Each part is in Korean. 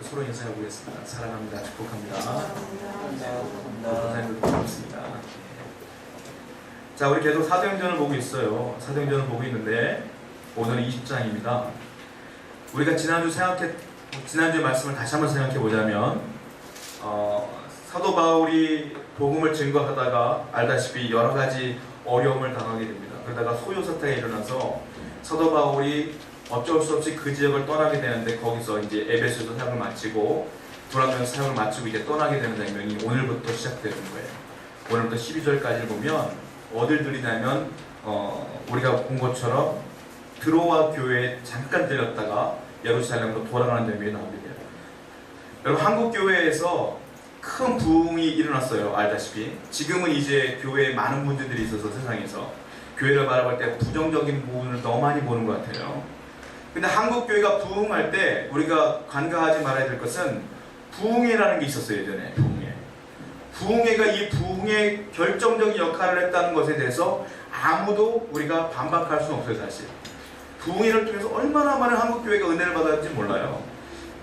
서로 인사해 보겠습니다. 사랑합니다. 축복합니다. 감사합니다. 선생님들 반갑습니다. 자, 우리 계속 사도행전을 보고 있어요. 사도행전을 보고 있는데 오늘은 20장입니다. 우리가 지난주에 말씀을 다시 한번 생각해 보자면 사도 바울이 복음을 증거하다가 알다시피 여러 가지 어려움을 당하게 됩니다. 그러다가 소요 사태가 일어나서 사도 바울이 어쩔 수 없이 그 지역을 떠나게 되는데 거기서 이제 에베소에서 사역을 마치고 돌아오면서 사역을 마치고 이제 떠나게 되는 장면이 오늘부터 시작되는 거예요. 오늘부터 12절까지를 보면 어딜 들리냐면 우리가 본 것처럼 드로아 교회에 잠깐 들렸다가 예루살렘으로 돌아가는 장면이 나오게 돼요. 여러분, 한국 교회에서 큰 부흥이 일어났어요. 알다시피 지금은 이제 교회에 많은 문제들이 있어서 세상에서 교회를 바라볼 때 부정적인 부분을 너무 많이 보는 것 같아요. 근데 한국 교회가 부흥할 때 우리가 간과하지 말아야 될 것은 부흥회라는 게 있었어요. 예전에 부흥회가 이 부흥의 결정적인 역할을 했다는 것에 대해서 아무도 우리가 반박할 수는 없어요. 사실 부흥회를 통해서 얼마나 많은 한국 교회가 은혜를 받았는지 몰라요.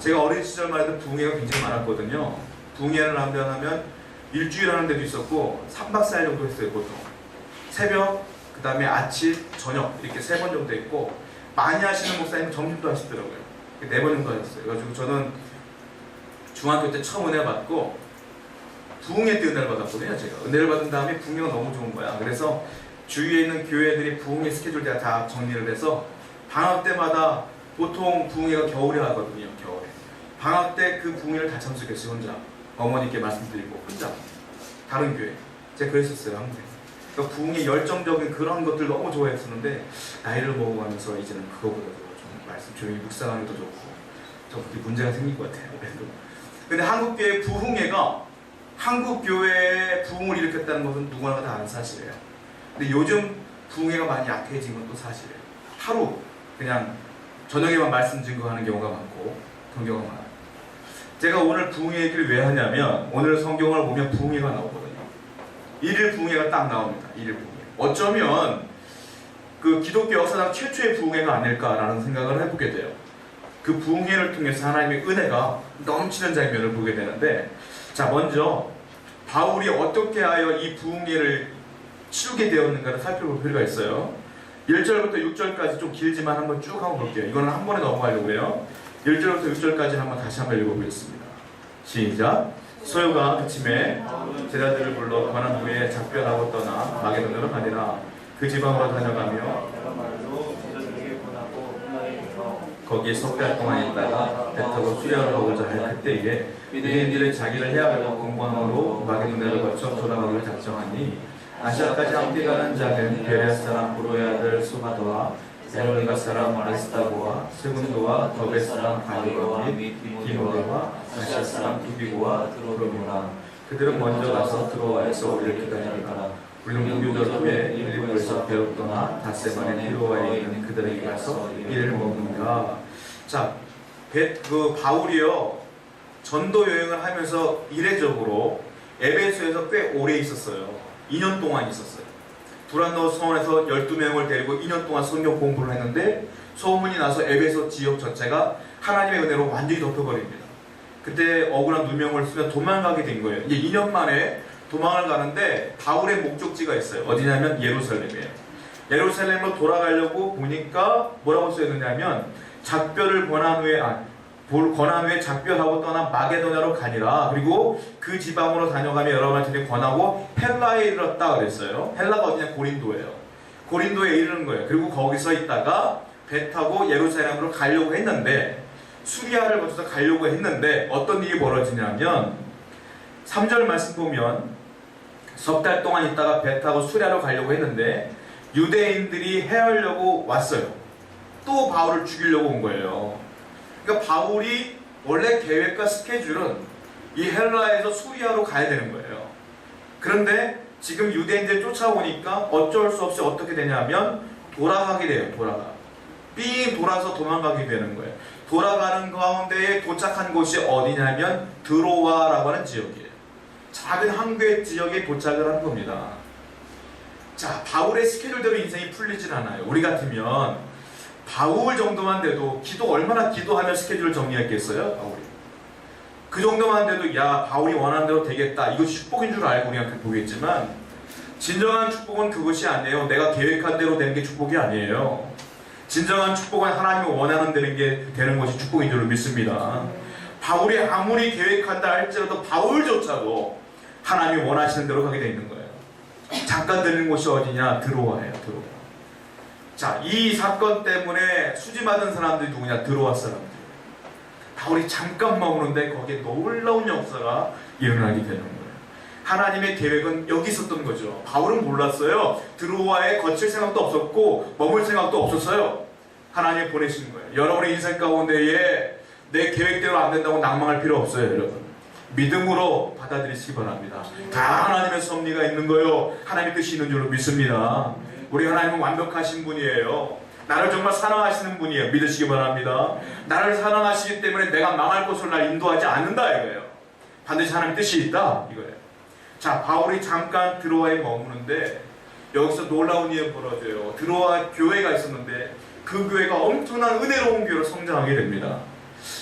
제가 어린 시절만 해도 부흥회가 굉장히 많았거든요. 부흥회를 하면 일주일 하는 데도 있었고 3박 4일 정도 했어요. 보통 새벽, 그 다음에 아침, 저녁 이렇게 3번 정도 했고 많이 하시는 목사님은 점심도 하시더라고요. 4번 정도 하셨어요. 그래가지고 저는 중학교 때 처음 은혜 받고 부흥회 때 은혜를 받았거든요. 제가 은혜를 받은 다음에 부흥회가 너무 좋은 거야. 그래서 주위에 있는 교회들이 부흥회 스케줄 다 정리를 해서 방학 때마다 보통 부흥회가 겨울에 하거든요. 겨울에 방학 때 그 부흥회를 다 참석했어요. 혼자 어머니께 말씀드리고 혼자 다른 교회 제가 그랬었어요. 한국에. 그러니까 부흥의 열정적인 그런 것들 너무 좋아했었는데 나이를 먹어가면서 이제는 그거보다도 좀 말씀 조용히 묵상하는 게 더 좋고 좀 그게 문제가 생긴 것 같아요. 그래도 근데 한국교회 부흥회가 한국교회에 부흥을 일으켰다는 것은 누구나 다 아는 사실이에요. 근데 요즘 부흥회가 많이 약해진 건 또 사실이에요. 하루 그냥 저녁에만 말씀 증거하는 경우가 많고 그런 경우가 많아요. 제가 오늘 부흥회 얘기를 왜 하냐면 오늘 성경을 보면 부흥회가 나오거든요. 일일 부흥회가 딱 나옵니다. 일일 부흥회. 어쩌면 그 기독교 역사상 최초의 부흥회가 아닐까라는 생각을 해보게 돼요. 그 부흥회를 통해서 하나님의 은혜가 넘치는 장면을 보게 되는데, 자, 먼저 바울이 어떻게 하여 이 부흥회를 치르게 되었는가를 살펴볼 필요가 있어요. 1절부터 6절까지 좀 길지만 한번 쭉 한번 볼게요. 이거는 한 번에 넘어가려고 해요. 1절부터 6절까지 한번 다시 한번 읽어보겠습니다. 시작. 소요가 그침에 제자들을 불러 관한 후에 작별하고 떠나 마게도냐로 가니라. 그 지방으로 다녀가며 거기에 석 달 동안 있다가 배 타고 수련을 하고자 할 그때에 유대인들은 자기를 해하려고 공방으로 마게도냐를 거쳐 돌아가기를 작정하니 아시아까지 함께 가는 자는 베레아 사람 보로의 아들 소바도와 세로니가 사람 아리스타고와 세군도와 더베 사람 가이오와 및 디모데와 아시아 사람 두비고와 드로미오라. 그들은 먼저 가서 드로아에서 우리를 기다리니라. 우리는 무교절 후에 일부에서 배로 떠나 닷새만에 디로아에 있는 그들에게 가서 이를 먹는가. 자, 바울이요 전도 여행을 하면서 이례적으로 에베소에서 꽤 오래 있었어요. 2년 동안 있었어요. 두란노 성원에서 12명을 데리고 2년 동안 성경 공부를 했는데 소문이 나서 에베소 지역 전체가 하나님의 은혜로 완전히 덮여버립니다. 그때 억울한 누명을 쓰며 도망가게 된 거예요. 이제 2년 만에 도망을 가는데 바울의 목적지가 있어요. 어디냐면 예루살렘이에요. 예루살렘으로 돌아가려고 보니까 뭐라고 써있느냐면 작별을 권한 후에 작별하고 떠나 마게도냐로 가니라. 그리고 그 지방으로 다녀가며 여러 가지를 권하고 헬라에 이르렀다 그랬어요. 헬라가 어디냐? 고린도예요. 고린도에 이르는 거예요. 그리고 거기서 있다가 배 타고 예루살렘으로 가려고 했는데 수리아를 거쳐서 가려고 했는데 어떤 일이 벌어지냐면 3절 말씀 보면 석 달 동안 있다가 배 타고 수리아로 가려고 했는데 유대인들이 해하려고 왔어요. 또 바울을 죽이려고 온 거예요. 그러니까 바울이 원래 계획과 스케줄은 이 헬라에서 수리아로 가야 되는 거예요. 그런데 지금 유대인들이 쫓아오니까 어쩔 수 없이 어떻게 되냐면 돌아가게 돼요. 삥 돌아서 도망가게 되는 거예요. 돌아가는 가운데에 도착한 곳이 어디냐면 드로아라고 하는 지역이에요. 작은 항구의 지역에 도착을 한 겁니다. 자, 바울의 스케줄대로 인생이 풀리진 않아요. 우리 같으면 바울 정도만 돼도 얼마나 기도하며 스케줄을 정리했겠어요? 바울이 그 정도만 돼도 야 바울이 원하는 대로 되겠다 이것이 축복인 줄 알고 우리가 보겠지만 진정한 축복은 그것이 아니에요. 내가 계획한 대로 되는 게 축복이 아니에요. 진정한 축복은 하나님이 원하는 게 되는 것이 축복인 줄 믿습니다. 바울이 아무리 계획한다 할지라도 바울조차도 하나님이 원하시는 대로 가게 되어 있는 거예요. 잠깐 들리는 곳이 어디냐? 드로아예요. 드로아. 자, 이 사건 때문에 수지받은 사람들이 누구냐? 드로아 사람들. 바울이 잠깐 머무는데 거기에 놀라운 역사가 일어나게 되는 거예요. 하나님의 계획은 여기 있었던 거죠. 바울은 몰랐어요. 드로아에 거칠 생각도 없었고 머물 생각도 없었어요. 하나님이 보내신 거예요. 여러분의 인생 가운데에 내 계획대로 안 된다고 낭망할 필요 없어요, 여러분. 믿음으로 받아들이시기 바랍니다. 다 하나님의 섭리가 있는 거예요. 하나님의 뜻이 있는 줄로 믿습니다. 우리 하나님은 완벽하신 분이에요. 나를 정말 사랑하시는 분이에요. 믿으시기 바랍니다. 나를 사랑하시기 때문에 내가 망할 곳을 날 인도하지 않는다 이거예요. 반드시 하나님의 뜻이 있다 이거예요. 자, 바울이 잠깐 드로아에 머무는데 여기서 놀라운 일이 벌어져요. 드로아 교회가 있었는데 그 교회가 엄청난 은혜로운 교회로 성장하게 됩니다.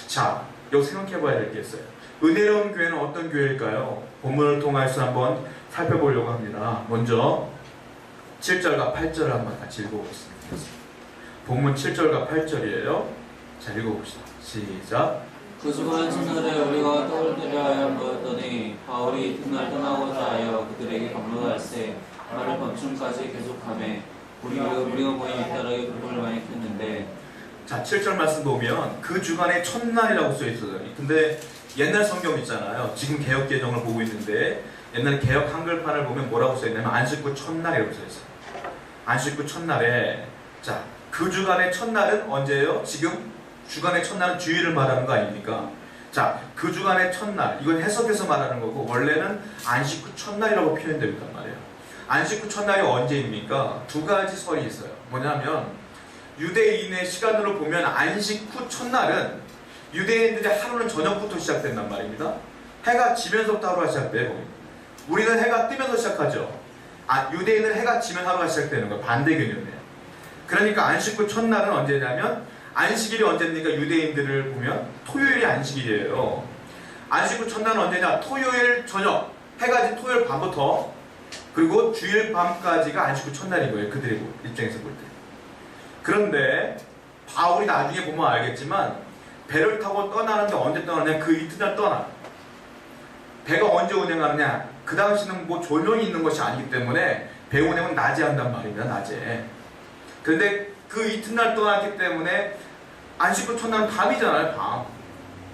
자, 여기 생각해 봐야 될 게 있어요. 은혜로운 교회는 어떤 교회일까요? 본문을 통해서 한번 살펴보려고 합니다. 먼저 7절과 8절을 한번 같이 읽어보겠습니다. 본문 7절과 8절이에요. 자, 읽어봅시다. 시작. 그 주간 첫날에 우리가 떡을 드려 하여 모였더니 바울이 이튿날 떠나고자 하여 그들에게 강론할세 말을 밤중까지 계속하매 우리가 모인 잇따르게 불을 많이 폈는데. 자, 7절 말씀 보면 그 주간의 첫날이라고 써있어요. 근데 옛날 성경 있잖아요. 지금 개역 개정을 보고 있는데 옛날 개역 한글판을 보면 뭐라고 써있냐면 안식구 첫날이라고 써있어요. 안식구 첫날에, 자, 그 주간의 첫날은 언제예요? 지금 주간의 첫날은 주일을 말하는 거 아닙니까? 자, 그 주간의 첫날, 이건 해석해서 말하는 거고 원래는 안식구 첫날이라고 표현됩니다 말이에요. 안식구 첫날이 언제입니까? 두 가지 설이 있어요. 뭐냐면 유대인의 시간으로 보면 안식 후 첫날은 유대인들의 하루는 저녁부터 시작된단 말입니다. 해가 지면서부터 하루가 시작돼요. 우리는 해가 뜨면서 시작하죠. 유대인은 해가 지면 하루가 시작되는 거예요. 반대 개념이에요. 그러니까 안식 후 첫날은 언제냐면 안식일이 언제입니까? 유대인들을 보면 토요일이 안식일이에요. 안식 후 첫날은 언제냐? 토요일 저녁, 해가 진 토요일 밤부터 그리고 주일 밤까지가 안식 후 첫날인 거예요. 그들의 입장에서 볼 때. 그런데 바울이 나중에 보면 알겠지만 배를 타고 떠나는데 언제 떠나냐? 그 이튿날 떠나. 배가 언제 운행하느냐? 그 당시는 뭐 조명이 있는 것이 아니기 때문에 배 운행은 낮에 한단 말입니다. 낮에. 그런데 그 이튿날 떠났기 때문에 안식 후 첫날은 밤이잖아요. 밤.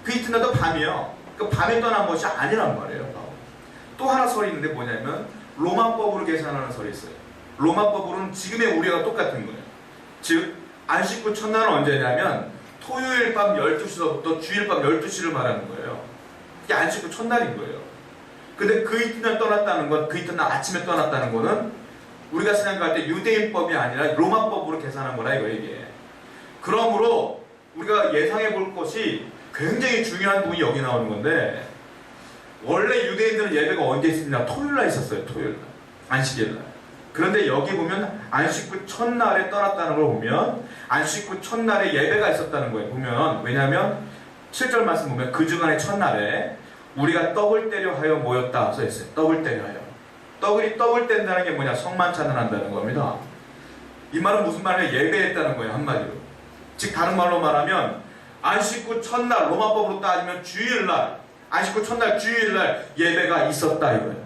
그 이튿날도 밤이에요. 그 밤에 떠난 것이 아니란 말이에요. 또 하나 설이 있는데 뭐냐면 로마법으로 계산하는 설이 있어요. 로마법으로는 지금의 우리가 똑같은 거예요. 즉 안식 후 첫날은 언제냐면 토요일 밤 12시서부터 주일 밤 12시를 말하는 거예요. 이게 안식 후 첫날인 거예요. 근데 그 이튿날 떠났다는 건, 그 이튿날 아침에 떠났다는 거는 우리가 생각할 때 유대인법이 아니라 로마법으로 계산한 거라 이게. 그러므로 우리가 예상해 볼 것이 굉장히 중요한 부분이 여기 나오는 건데 원래 유대인들은 예배가 언제 있습니까? 토요일날 있었어요. 토요일날. 안식일날. 그런데 여기 보면 안식 후 첫날에 떠났다는 걸 보면 안식 후 첫날에 예배가 있었다는 거예요. 보면 왜냐하면 7절 말씀 보면 그 주간의 첫날에 우리가 떡을 떼려 하여 모였다 써있어요. 떡을 떼려 하여. 떡을 뗀다는 게 뭐냐? 성만 찬양한다는 겁니다. 이 말은 무슨 말이냐? 예배했다는 거예요. 한마디로. 즉 다른 말로 말하면 안식 후 첫날, 로마법으로 따지면 주일날, 안식 후 첫날 주일날 예배가 있었다 이거예요.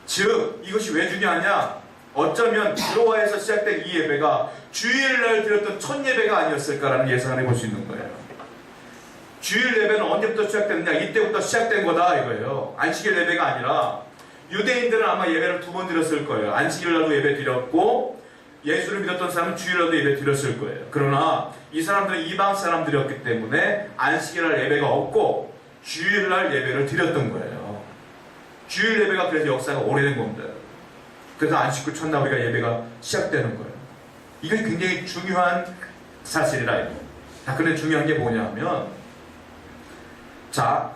즉 이것이 왜 중요하냐? 어쩌면 드로아에서 시작된 이 예배가 주일날 드렸던 첫 예배가 아니었을까라는 예상을 해볼 수 있는 거예요. 주일 예배는 언제부터 시작됐느냐? 이때부터 시작된 거다 이거예요. 안식일 예배가 아니라 유대인들은 아마 예배를 2번 드렸을 거예요. 안식일날도 예배 드렸고 예수를 믿었던 사람은 주일날도 예배 드렸을 거예요. 그러나 이 사람들은 이방 사람들이었기 때문에 안식일날 예배가 없고 주일날 예배를 드렸던 거예요. 주일 예배가 그래서 역사가 오래된 겁니다. 그래서 안식 후 첫날 우리가 예배가 시작되는 거예요. 이게 굉장히 중요한 사실이라 이거. 자, 근데 중요한 게 뭐냐면 자,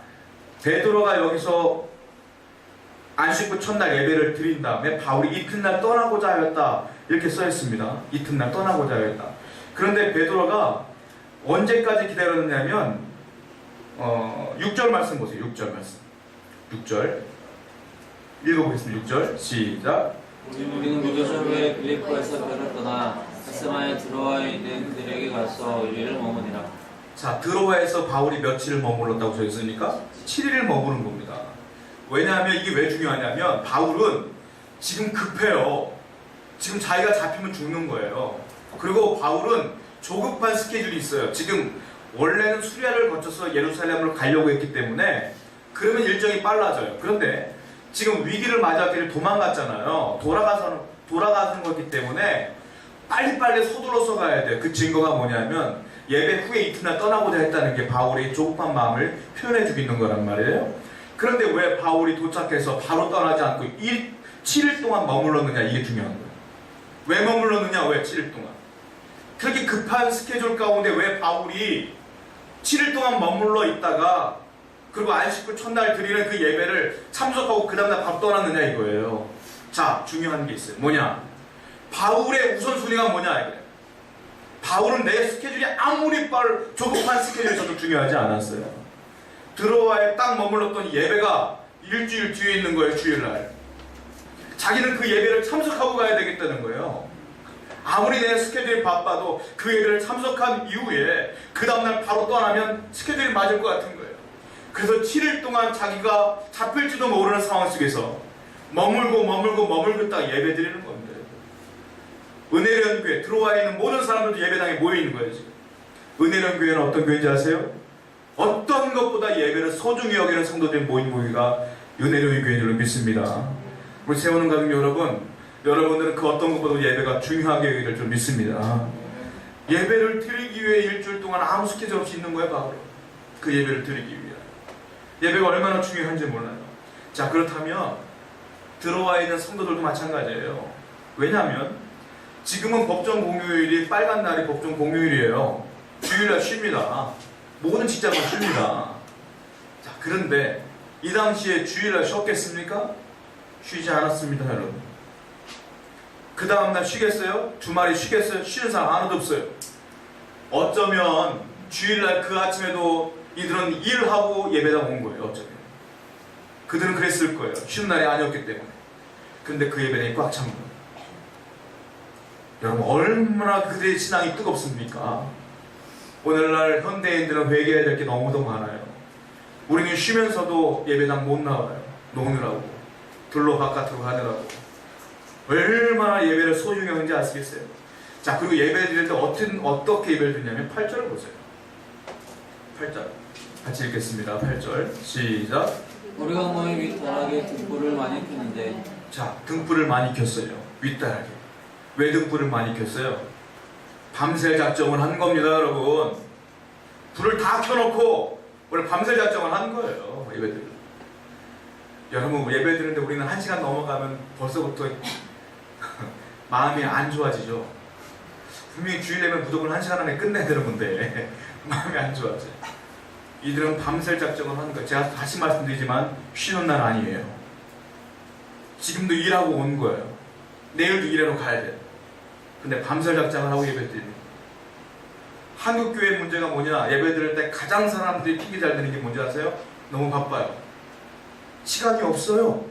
베드로가 여기서 안식 후 첫날 예배를 드린 다음에 바울이 이튿날 떠나고자 하였다 이렇게 써 있습니다. 이튿날 떠나고자 하였다. 그런데 베드로가 언제까지 기다렸냐면 6절 말씀 보세요. 6절 말씀. 6절 읽어보겠습니다. 6절 시작. 우리는 무교절 후에 빌립보에서 배를 떠나 가스마에 들어와 있는 그들에게 가서 1일을 머무니라. 자, 드로아에서 바울이 며칠을 머물렀다고 적었으니까 7일을 머무는 겁니다. 왜냐하면 이게 왜 중요하냐면 바울은 지금 급해요. 지금 자기가 잡히면 죽는 거예요. 그리고 바울은 조급한 스케줄이 있어요. 지금 원래는 수리아를 거쳐서 예루살렘으로 가려고 했기 때문에 그러면 일정이 빨라져요. 그런데 지금 위기를 맞았기를 도망갔잖아요. 돌아가는 거기 때문에 빨리빨리 서둘러서 가야 돼요. 그 증거가 뭐냐면 예배 후에 이튿날 떠나고자 했다는 게 바울의 조급한 마음을 표현해주고 있는 거란 말이에요. 그런데 왜 바울이 도착해서 바로 떠나지 않고 7일 동안 머물렀느냐, 이게 중요한 거예요. 왜 머물렀느냐, 왜 7일 동안. 그렇게 급한 스케줄 가운데 왜 바울이 7일 동안 머물러 있다가 그리고 안식구 첫날 드리는 그 예배를 참석하고 그 다음날 바로 떠났느냐 이거예요. 자, 중요한 게 있어요. 뭐냐? 바울의 우선순위가 뭐냐 이거예요. 바울은 내 스케줄이 아무리 조급한 스케줄이 저도 중요하지 않았어요. 드로아에 딱 머물렀던 예배가 일주일 뒤에 있는 거예요. 주일날. 자기는 그 예배를 참석하고 가야 되겠다는 거예요. 아무리 내 스케줄이 바빠도 그 예배를 참석한 이후에 그 다음날 바로 떠나면 스케줄이 맞을 것 같은 거예요. 그래서 7일 동안 자기가 잡힐지도 모르는 상황 속에서 머물고 있다가 예배 드리는 건데, 은혜련 교회, 드로아에 있는 모든 사람들도 예배당에 모여있는 거예요. 지금 은혜련 교회는 어떤 교회인지 아세요? 어떤 것보다 예배를 소중히 여기는 성도들이 모인 교회가 은혜련 교회인 줄로 믿습니다. 우리 세우는 가족 여러분들은 그 어떤 것보다 예배가 중요하게 여기를 줄 믿습니다. 예배를 드리기 위해 일주일 동안 아무 스케줄 없이 있는 거예요. 바로 그 예배를 드리기 위해. 예배가 얼마나 중요한지 몰라요. 자, 그렇다면 들어와 있는 성도들도 마찬가지예요. 왜냐하면 지금은 법정 공휴일이, 빨간 날이 법정 공휴일이에요. 주일날 쉽니다. 모든 직장은 쉽니다. 자, 그런데 이 당시에 주일날 쉬었겠습니까? 쉬지 않았습니다, 여러분. 그 다음날 쉬겠어요? 주말에 쉬겠어요? 쉬는 사람 하나도 없어요. 어쩌면 주일날 그 아침에도 이들은 일하고 예배당 온 거예요. 어쩌면 그들은 그랬을 거예요. 쉬는 날이 아니었기 때문에. 근데 그 예배당이 꽉 찬 거예요. 여러분, 얼마나 그들의 신앙이 뜨겁습니까? 오늘날 현대인들은 회개해야 될 게 너무도 많아요. 우리는 쉬면서도 예배당 못 나와요. 노느라고, 들로 바깥으로 가느라고. 얼마나 예배를 소중히 하는지 아시겠어요? 자, 그리고 예배 드릴 때 어떻게 예배를 드리냐면 8절을 보세요. 8절 같이 읽겠습니다. 8절 시작. 우리가 모인 위타락에 등불을 많이 켰는데. 자, 등불을 많이 켰어요. 윗다락에. 왜 등불을 많이 켰어요? 밤새 작정을 한 겁니다, 여러분. 불을 다 켜놓고 오늘 밤새 작정을 한 거예요. 예배들. 여러분, 예배 드리는데 우리는 1시간 넘어가면 벌써부터 마음이 안 좋아지죠. 분명히 주일 되면 무조건 1시간 안에 끝내야 되는 건데 마음이 안 좋아져. 이들은 밤새 작정을 하는 거예요. 제가 다시 말씀드리지만 쉬는 날 아니에요. 지금도 일하고 온 거예요. 내일도 일하러 가야 돼요. 근데 밤새 작정을 하고 예배 드립니다. 한국 교회 문제가 뭐냐? 예배 드릴 때 가장 사람들이 핑계 잘 되는 게 뭔지 아세요? 너무 바빠요. 시간이 없어요.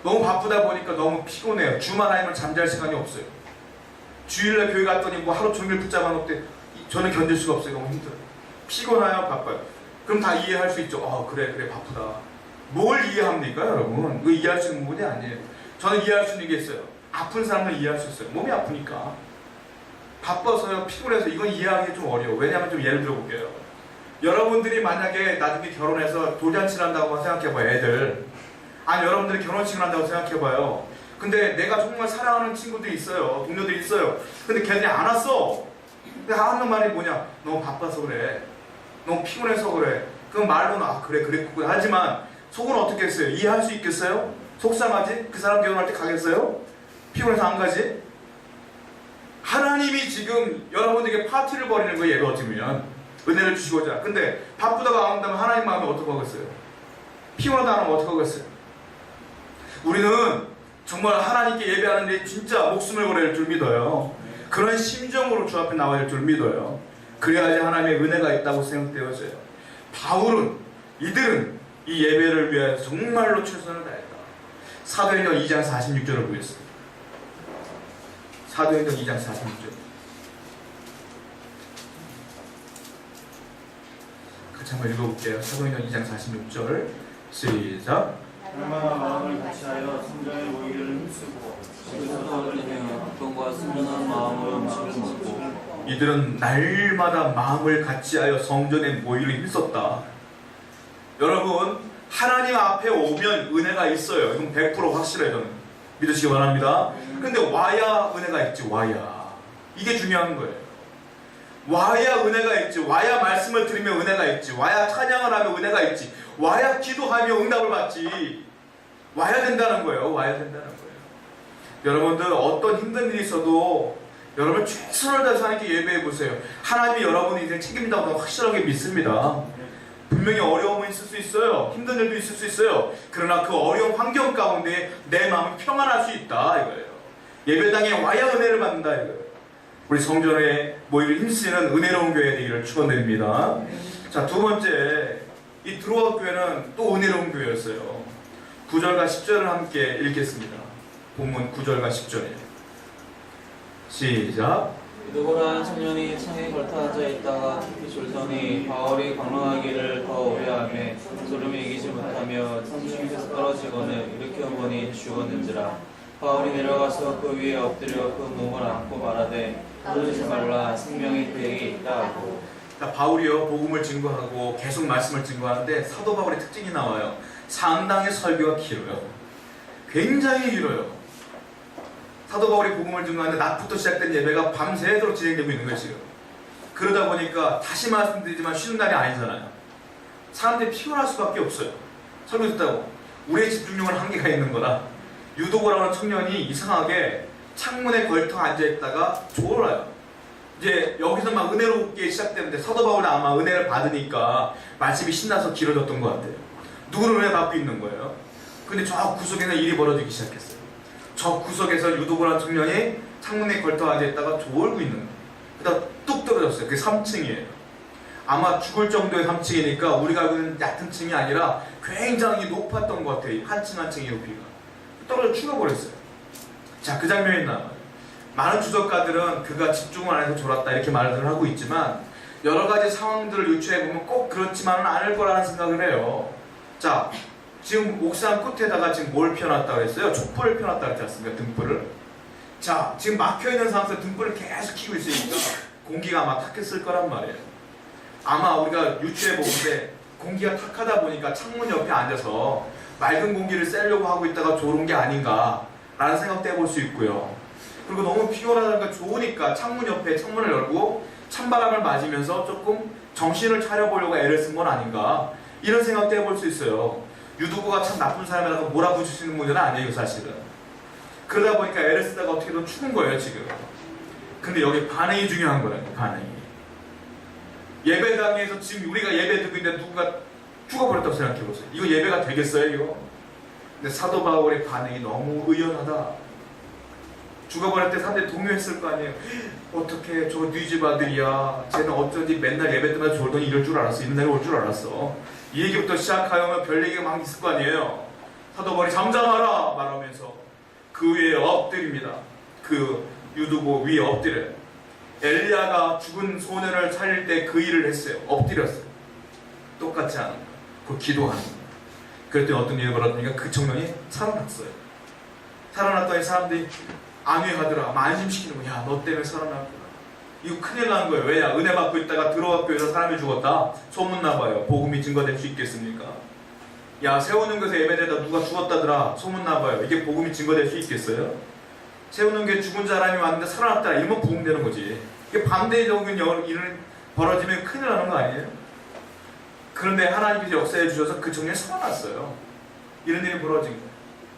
너무 바쁘다 보니까 너무 피곤해요. 주말 아니면 잠잘 시간이 없어요. 주일날 교회 갔더니 뭐 하루 종일 붙잡아 놓대. 저는 견딜 수가 없어요. 너무 힘들어요. 피곤해요, 바빠요. 그럼 다 이해할 수 있죠. 그래 바쁘다. 뭘 이해합니까, 여러분? 이거 이해할 수 있는 부분이 아니에요. 저는 이해할 수 있는 게 있어요. 아픈 사람은 이해할 수 있어요. 몸이 아프니까. 바빠서요, 피곤해서 이건 이해하기 좀 어려워. 왜냐하면 좀 예를 들어 볼게요. 여러분들이 만약에 나중에 결혼해서 돌잔치를 한다고 생각해봐요, 애들. 아니, 여러분들이 결혼식을 한다고 생각해봐요. 근데 내가 정말 사랑하는 친구들이 있어요. 동료들이 있어요. 근데 걔들이 안 왔어. 근데 하는 말이 뭐냐? 너무 바빠서 그래. 너무 피곤해서 그래. 그럼 말로는 그래 그랬구나 하지만 속은 어떻게 했어요? 이해할 수 있겠어요? 속상하지? 그 사람 결혼할 때 가겠어요? 피곤해서 안 가지? 하나님이 지금 여러분들에게 파티를 벌이는 거예요. 예를 들면 은혜를 주시고자. 근데 바쁘다가 안 온다면 하나님 마음이 어떡하겠어요? 피곤하다 안 하면 어떡하겠어요? 우리는 정말 하나님께 예배하는데 진짜 목숨을 걸어야 할 줄 믿어요. 그런 심정으로 주 앞에 나와야 할 줄 믿어요. 그래야지 하나님의 은혜가 있다고 생각되어져요. 바울은 이들은 이 예배를 위해서 정말로 최선을 다했다. 사도행전 2장 46절을 보겠습니다. 사도행전 2장 46절. 같이 한번 읽어볼게요. 사도행전 2장 46절 시작. 얼마나 마음을 같이하여 성전에 모이기를 힘쓰고 그리스도 때며 기쁨과 순전한 마음으로 음식을 먹고 이들은 날마다 마음을 같이하여 성전에 모이기를 힘썼다. 여러분, 하나님 앞에 오면 은혜가 있어요. 이건 100% 확실해요. 저는 믿으시기 바랍니다. 근데 와야 은혜가 있지. 와야 이게 중요한 거예요. 와야 은혜가 있지. 와야 말씀을 들으면 은혜가 있지. 와야 찬양을 하면 은혜가 있지. 와야 기도하며 응답을 받지. 와야 된다는 거예요. 와야 된다는 거예요. 여러분들 어떤 힘든 일이 있어도 여러분 최선을 다해서 하나님께 예배해 보세요. 하나님이 여러분의 인생 책임진다고 확실하게 믿습니다. 분명히 어려움은 있을 수 있어요. 힘든 일도 있을 수 있어요. 그러나 그 어려운 환경 가운데 내 마음이 평안할 수 있다 이거예요. 예배당에 와야 은혜를 받는다 이거예요. 우리 성전에 모이를 힘쓰는 은혜로운 교회 되기를 축원드립니다. 자, 두 번째, 이 드로아 교회는 또 은혜로운 교회였어요. 9절과 10절을 함께 읽겠습니다. 본문 9절과 10절이에요. 시작. 유도보라는 청년이 창에 걸터 앉아 있다가 깊이 졸더니 바울이 방랑하기를 더 오래하며 졸음에 이기지 못하며 성중에서 떨어지거늘 일으켜 보니 죽었는지라. 바울이 내려가서 그 위에 엎드려 그 몸을 안고 말하되 떨어지지 말라 생명이 그에게 있다 하고. 바울이요 복음을 증거하고 계속 말씀을 증거하는데 사도 바울의 특징이 나와요. 상당히 설교가 길어요. 굉장히 길어요. 사도 바울이 복음을 증거하는데 낮부터 시작된 예배가 밤새도록 진행되고 있는 거예요 지금. 그러다 보니까 다시 말씀드리지만 쉬는 날이 아니잖아요. 사람들이 피곤할 수밖에 없어요. 설교 듣다고. 우리의 집중력은 한계가 있는 거라. 유도보라는 청년이 이상하게 창문에 걸터 앉아있다가 졸아요. 이제 여기서 막 은혜롭게 시작되는데 사도 바울은 아마 은혜를 받으니까 말씀이 신나서 길어졌던 것 같아요. 누구는 은혜 받고 있는 거예요. 근데 저 구석에는 일이 벌어지기 시작했어요. 저 구석에서 유도보라는 청년이 창문에 걸터 앉아있다가 졸고 있는 거예요. 그러다 뚝 떨어졌어요. 그게 3층이에요. 아마 죽을 정도의 3층이니까 우리가 알고 있는 얕은 층이 아니라 굉장히 높았던 것 같아요. 한 층 한 층의 높이가. 떨어져 죽어버렸어요. 자, 그 장면이 나와요. 많은 주석가들은 그가 집중을 안 해서 졸았다 이렇게 말을 하고 있지만 여러 가지 상황들을 유추해보면 꼭 그렇지만은 않을 거라는 생각을 해요. 자, 지금 옥상 끝에다가 지금 뭘 펴놨다고 했어요? 촛불을 펴놨다고 했지 않습니까? 등불을. 자, 지금 막혀있는 상황에서 등불을 계속 켜고 있으니까 공기가 아마 탁했을 거란 말이에요. 아마 우리가 유추해보는데 공기가 탁하다 보니까 창문 옆에 앉아서 맑은 공기를 쐬려고 하고 있다가 졸은 게 아닌가 라는 생각도 해볼 수 있고요. 그리고 너무 피곤하다니까 좋으니까 창문 옆에 창문을 열고 찬바람을 맞으면서 조금 정신을 차려보려고 애를 쓴 건 아닌가 이런 생각도 해볼 수 있어요. 유두부가 참 나쁜 사람이라고 몰아붙이시는 문제는 아니에요 사실은. 그러다 보니까 애를 쓰다가 어떻게든 죽은 거예요 지금. 근데 여기 반응이 중요한 거예요. 반응이. 예배당에서 지금 우리가 예배 드리고 있는데 누군가 죽어버렸다고 생각해보세요. 이거 예배가 되겠어요 이거? 근데 사도 바울의 반응이 너무 의연하다. 죽어버릴 때 사람들이 동요했을 거 아니에요. 어떻게 저 네 집 아들이야. 쟤는 어쩐지 맨날 예배 때마다 졸더니 이럴 줄 알았어. 이런 날이 올 줄 알았어. 이 얘기부터 시작하면 별 얘기가 막 있을 거 아니에요. 사도 바울이 잠잠하라 말하면서 그 위에 엎드립니다. 그 유두보 위에 엎드려요. 엘리야가 죽은 소년을 살릴 때 그 일을 했어요. 엎드렸어요. 똑같이 하는 거예요. 그 기도하는 거예요. 그랬더니 어떤 일이 벌어지니까 그 청년이 살아났어요. 살아났더니 사람들이 안위하더라. 안심시키는 거야. 너 때문에 살아났구나. 이거 큰일 난 거예요. 왜냐? 은혜 받고 있다가 들어와 교회에서 사람이 죽었다. 소문나봐요. 복음이 증거될 수 있겠습니까? 야, 세우는교에서 예배드리다 누가 죽었다더라. 소문나봐요. 이게 복음이 증거될 수 있겠어요? 세우는교에 죽은 사람이 왔는데 살아났다. 이러면 부흥되는 거지. 이게 반대적인 일을 벌어지면 큰일 나는 거 아니에요? 그런데 하나님께서 역사해 주셔서 그 청년이 살아났어요. 이런 일이 벌어진 거예요.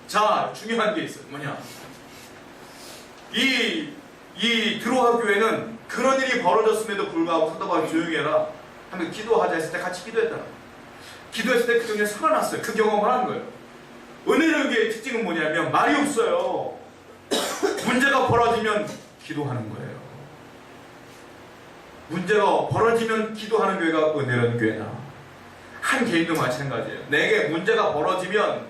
자, 중요한 게 있어요. 뭐냐? 이 드로아 교회는 그런 일이 벌어졌음에도 불구하고 사도 바울이 조용히 해라 하면 기도하자 했을 때 같이 기도했다. 기도했을 때 그 청년이 살아났어요. 그 경험을 한 거예요. 은혜로운 교회의 특징은 뭐냐면 말이 없어요. 문제가 벌어지면 기도하는 거예요. 문제가 벌어지면 기도하는 교회가 은혜로운 교회다. 한 개인도 마찬가지예요. 내게 문제가 벌어지면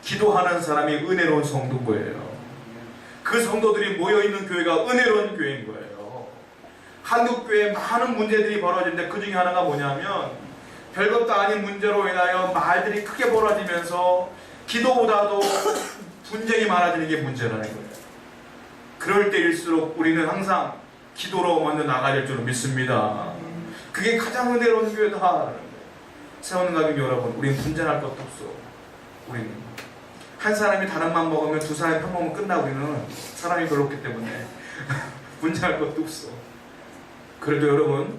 기도하는 사람이 은혜로운 성도인 거예요. 그 성도들이 모여있는 교회가 은혜로운 교회인 거예요. 한국교회에 많은 문제들이 벌어지는데 그 중에 하나가 뭐냐면 별것도 아닌 문제로 인하여 말들이 크게 벌어지면서 기도보다도 분쟁이 많아지는 게 문제라는 거예요. 그럴 때일수록 우리는 항상 기도로 먼저 나가야 될 줄 믿습니다. 그게 가장 은혜로운 교회다. 세우는 가족 여러분, 우리는 분쟁할 것도 없어. 우리는 한 사람이 다른 맘 먹으면 두 사람이 편 먹으면 끝나고 우리는 사람이 별로 없기 때문에 분쟁할 것도 없어. 그래도 여러분,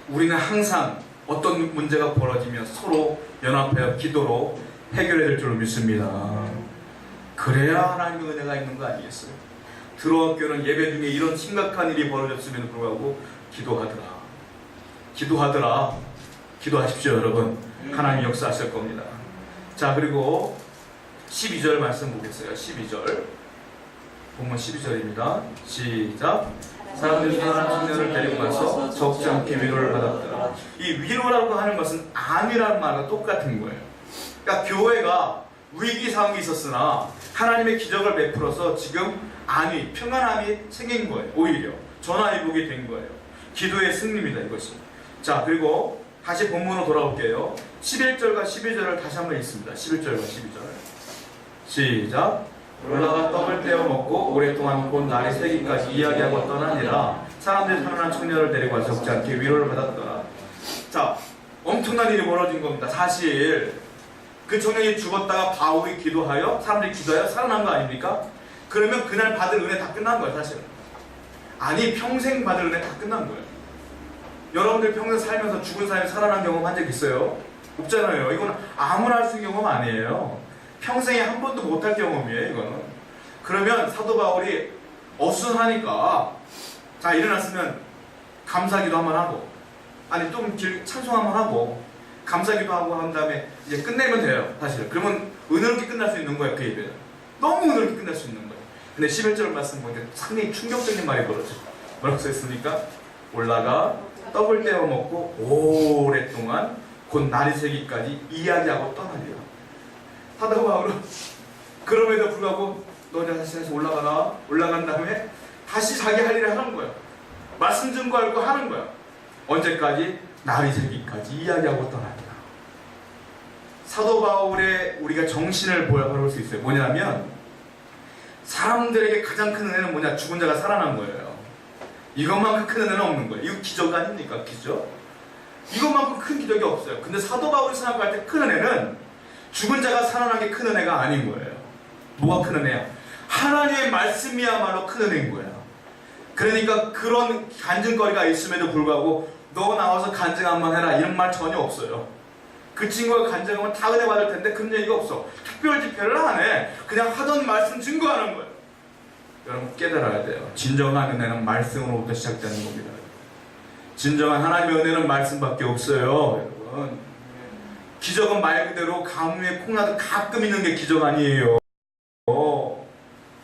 우리는 항상 어떤 문제가 벌어지면 서로 연합하여 기도로 해결해야 될 줄 믿습니다. 그래야 하나님의 은혜가 있는 거 아니겠어요? 들어온 교회는 예배 중에 이런 심각한 일이 벌어졌음에도 불구하고 기도하더라. 기도하십시오, 여러분. 하나님 역사하실 겁니다. 자, 그리고 12절 말씀 보겠어요. 12절. 본문 12절입니다. 시작. 사람들이 사랑하는 청년을 데리고 가서 적지 않게 위로를 받았더라. 이 위로라고 하는 것은 안위라는 말과 똑같은 거예요. 그러니까 교회가 위기 상황이 있었으나 하나님의 기적을 베풀어서 지금 안위, 평안함이 생긴 거예요. 오히려 전화위복이 된 거예요. 기도의 승리입니다, 이것이. 자, 그리고 다시 본문으로 돌아올게요. 11절과 12절을 다시 한번 읽습니다. 11절과 12절. 시작. 올라가 떡을 떼어 먹고 오랫동안 곧 날이 새기까지 이야기하고 떠나니라. 사람들이 편안한 청년을 데리고 와서 적지 않게 위로를 받았더라. 자, 엄청난 일이 벌어진 겁니다. 사실 그 청년이 죽었다가 바울이 기도하여 사람들이 기도하여 살아난 거 아닙니까? 그러면 그날 받을 은혜 다 끝난 거예요, 사실은. 아니, 평생 받을 은혜 다 끝난 거예요. 여러분들 평생 살면서 죽은 사람이 살아난 경험 한 적 있어요? 없잖아요. 이건 아무나 할 수 있는 경험 아니에요. 평생에 한 번도 못할 경험이에요, 이거는. 그러면 사도 바울이 어수선하니까 자, 일어났으면 감사기도 한번 하고, 아니 좀 찬송 한번 하고, 감사기도 하고 한 다음에 이제 끝내면 돼요, 사실. 그러면 은혜롭게 끝날 수 있는 거예요, 그 예배는. 너무 은혜롭게 끝날 수 있는 거예요. 근데 11절 말씀 보니까 상당히 충격적인 말이 벌어져. 뭐라고 써있습니까? 올라가 떡을 떼어 먹고 오랫동안 곧 날이 새기까지 이야기하고 떠나리라. 사도 바울은 그럼에도 불구하고 너네 다시 올라가라. 올라간 다음에 다시 자기 할 일을 하는 거야. 말씀 증거할 거 하는 거야. 언제까지? 날이 새기까지 이야기하고 떠납니다. 사도 바울의 우리가 정신을 보여볼 수 있어요. 뭐냐면 사람들에게 가장 큰 은혜는 뭐냐? 죽은 자가 살아난 거예요. 이것만큼 큰 은혜는 없는 거예요. 이거 기적 아닙니까? 기적? 이것만큼 큰 기적이 없어요. 근데 사도 바울이 생각할 때 큰 은혜는 죽은 자가 살아난 게 큰 은혜가 아닌 거예요. 뭐가 큰 은혜야? 하나님의 말씀이야말로 큰 은혜인 거예요. 그러니까 그런 간증거리가 있음에도 불구하고 너 나와서 간증 한번 해라 이런 말 전혀 없어요. 그 친구가 간증하면 다 은혜 받을 텐데 그런 얘기가 없어. 특별 집회를 안 해. 그냥 하던 말씀 증거하는 거예요. 여러분 깨달아야 돼요. 진정한 은혜는 말씀으로부터 시작되는 겁니다. 진정한 하나님의 은혜는 말씀밖에 없어요, 여러분. 기적은 말 그대로 가뭄에 콩나도 가끔 있는 게 기적 아니에요.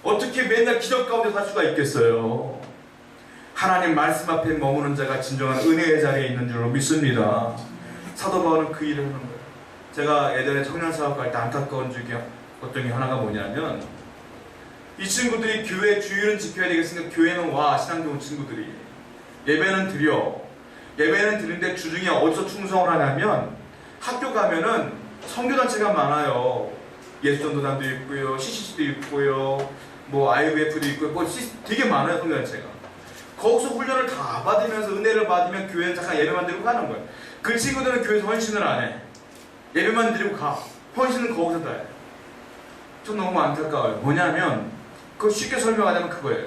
어떻게 맨날 기적 가운데 살 수가 있겠어요? 하나님 말씀 앞에 머무는 자가 진정한 은혜의 자리에 있는 줄로 믿습니다. 사도 바울은 그 일을 하는 거예요. 제가 예전에 청년사업 갈 때 안타까운 것 중에 하나가 뭐냐면 이 친구들이 교회 주일은 지켜야 되겠으니까 교회는 와, 신앙 좋은 친구들이. 예배는 드려. 예배는 드리는데 주중에 어디서 충성을 하냐면 학교 가면은 선교단체가 많아요. 예수전도단도 있고요, CCC도 있고요, 뭐 IVF도 있고요, 뭐 되게 많아요, 선교단체가. 거기서 훈련을 다 받으면서 은혜를 받으면 교회는 잠깐 예배만 드리고 가는 거예요. 그 친구들은 교회에서 헌신을 안 해. 예배만 드리고 가. 헌신은 거기서 다 해. 전 너무 안타까워요. 뭐냐면 그거 쉽게 설명하자면 그거예요.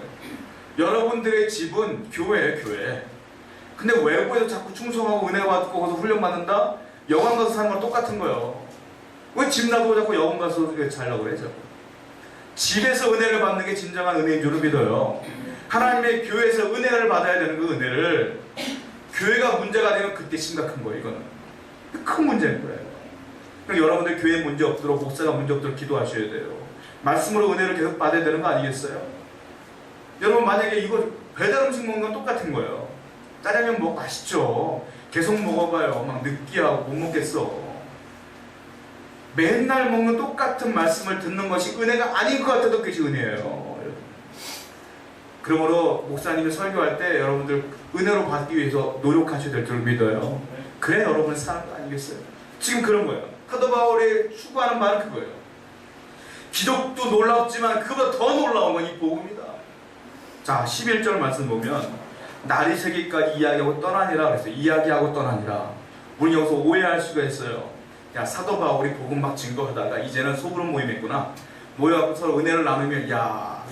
여러분들의 집은 교회예요, 교회. 근데 외부에서 자꾸 충성하고 은혜 받고 거기서 훈련 받는다? 여관 가서 사는 거랑 똑같은 거예요. 왜 집 놔두고 자꾸 여관 가서 자려고 그래, 자꾸. 집에서 은혜를 받는 게 진정한 은혜인 줄을 믿어요. 하나님의 교회에서 은혜를 받아야 되는 그 은혜를 교회가 문제가 되면 그때 심각한 거예요, 이거는. 큰 문제인 거예요. 그러니까 여러분들 교회에 문제 없도록, 목사가 문제 없도록 기도하셔야 돼요. 말씀으로 은혜를 계속 받아야 되는 거 아니겠어요? 여러분 만약에 이거 배달 음식 먹는 건 똑같은 거예요. 짜장면 먹고 맛있죠. 계속 먹어봐요. 막 느끼하고 못 먹겠어. 맨날 먹는 똑같은 말씀을 듣는 것이 은혜가 아닌 것 같아도 그것이 은혜예요. 그러므로 목사님이 설교할 때 여러분들 은혜로 받기 위해서 노력하셔야 될 줄 믿어요. 그래 여러분 사는 거 아니겠어요? 지금 그런 거예요. 사도 바울이 추구하는 말은 그거예요. 기적도 놀랍지만 그보다 더 놀라운 건 이 복음이다. 자, 11절 말씀 보면 날이 새기까지 이야기하고 떠나니라 그랬어요. 이야기하고 떠나니라. 우리 여기서 오해할 수가 있어요. 야, 사도 바울이 복음 막 증거하다가 이제는 소그룹 모임했구나. 모여갖고 서로 은혜를 나누면 야,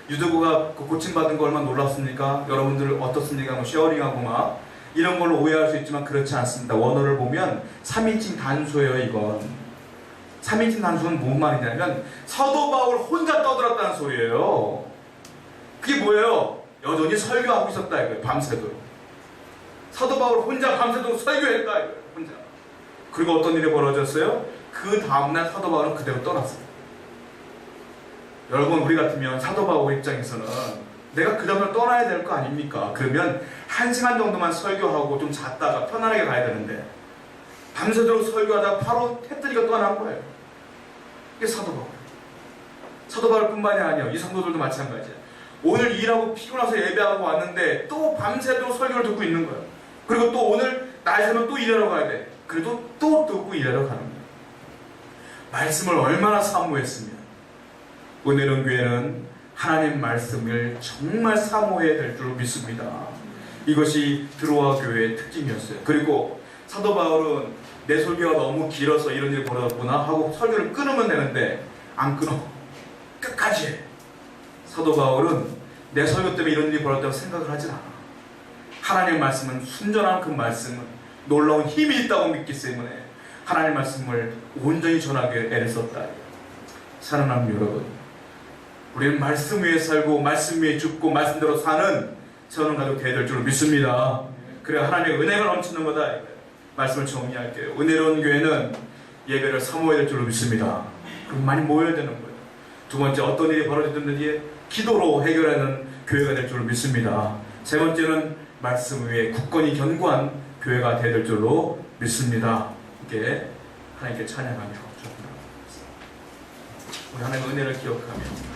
유도구가 고침받은 거 얼마나 놀랍습니까? 여러분들 어떻습니까? 뭐 쉐어링하고 막 이런 걸로 오해할 수 있지만 그렇지 않습니다. 원어를 보면 3인칭 단수예요. 이건 3인칭 단수는 뭔 말이냐면 사도 바울 혼자 떠들었다는 소리예요. 그게 뭐예요? 여전히 설교하고 있었다 이거예요. 밤새도록 사도 바울 혼자 밤새도록 설교했다 이거예요. 혼자. 그리고 어떤 일이 벌어졌어요? 그 다음날 사도 바울은 그대로 떠났어요. 여러분 우리 같으면 사도 바울 입장에서는 내가 그 다음날 떠나야 될 거 아닙니까? 그러면 1시간 정도만 설교하고 좀 잤다가 편안하게 가야 되는데 밤새도록 설교하다가 바로 해 뜨니까 떠난 거예요. 이게 사도 바울. 사도 바울뿐만이 아니에요. 이 성도들도 마찬가지예요. 오늘 일하고 피곤해서 예배하고 왔는데 또 밤새도록 설교를 듣고 있는 거예요. 그리고 또 오늘 날 새면 또 일하러 가야 돼. 그래도 또 듣고 일하러 가는 거예요. 말씀을 얼마나 사모했으면 은혜로운 교회는 하나님 말씀을 정말 사모해야 될 줄 믿습니다. 이것이 드로아 교회의 특징이었어요. 그리고 사도 바울은 내 설교가 너무 길어서 이런 일이 벌어졌구나 하고 설교를 끊으면 되는데 안 끊어. 끝까지 해. 사도 바울은 내 설교 때문에 이런 일이 벌어졌다고 생각을 하진 않아. 하나님의 말씀은 순전한 그 말씀은 놀라운 힘이 있다고 믿기 때문에 하나님의 말씀을 온전히 전하게 애를 썼다. 사랑하는 여러분, 우리는 말씀 위에 살고 말씀 위에 죽고 말씀대로 사는 저는 가족 되어야 될 줄 믿습니다. 그래야 하나님의 은혜가 넘치는 거다. 말씀을 정리할게요. 은혜로운 교회는 예배를 사모해야 될 줄 믿습니다. 그럼 많이 모여야 되는 거예요. 두 번째, 어떤 일이 벌어지든지 기도로 해결하는 교회가 될 줄 믿습니다. 세 번째는 말씀 위에 굳건히 견고한 교회가 되어야 될 줄로 믿습니다. 이렇게 하나님께 찬양하며 우리 하나님의 은혜를 기억하며